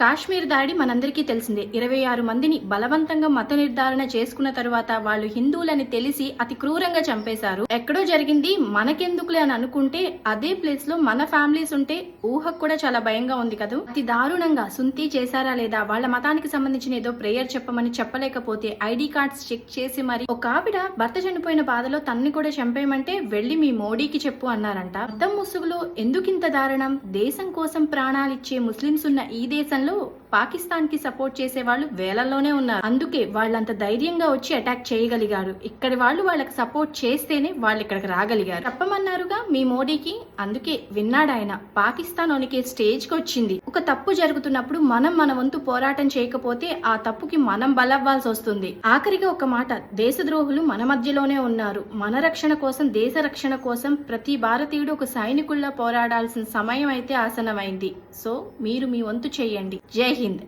కాశ్మీర్ దాడి మనందరికీ తెలిసిందే. 26 మందిని బలవంతంగా మత నిర్ధారణ చేసుకున్న తరువాత వాళ్ళు హిందువులని తెలిసి అతి క్రూరంగా చంపేశారు. ఎక్కడో జరిగింది మనకెందుకులే అని అనుకుంటే అదే ప్లేస్ లో మన ఫ్యామిలీస్ ఉంటే ఊహకు కూడా చాలా భయంగా ఉంది కదా. అతి దారుణంగా సుంతి చేశారా లేదా, వాళ్ళ మతానికి సంబంధించిన ఏదో ప్రేయర్ చెప్పమని చెప్పలేకపోతే ఐడి కార్డ్స్ చెక్ చేసి మరి ఒక ఆవిడ భర్త చనిపోయిన బాధలో తన్ని కూడా చంపేయమంటే వెళ్లి మీ మోడీకి చెప్పు అన్నారంట. అద్దం ముసుగులో ఎందుకింత దారుణం? దేశం కోసం ప్రాణాలిచ్చే ముస్లింస్ ఉన్న ఈ దేశంలో పాకిస్తాన్ కి సపోర్ట్ చేసే వాళ్ళు వేలల్లోనే ఉన్నారు. అందుకే వాళ్ళంత ధైర్యంగా వచ్చి అటాక్ చేయగలిగారు. ఇక్కడి వాళ్ళు వాళ్ళకి సపోర్ట్ చేస్తేనే వాళ్ళు ఇక్కడికి రాగలిగారు. చెప్పమన్నారుగా మీ మోడీకి, అందుకే విన్నాడు ఆయన. పాకిస్తాన్ వనికే స్టేజ్ కి వచ్చింది. ఒక తప్పు జరుగుతున్నప్పుడు మనం మన వంతు పోరాటం చేయకపోతే ఆ తప్పుకి మనం బలవ్వాల్సి వస్తుంది. ఆఖరిగా ఒక మాట, దేశద్రోహులు మన మధ్యలోనే ఉన్నారు. మన రక్షణ కోసం, దేశ రక్షణ కోసం ప్రతి భారతీయుడు ఒక సైనికుల్లా పోరాడాల్సిన సమయం అయితే ఆసనమైంది. సో మీరు మీ వంతు చేయండి. జై హింద్.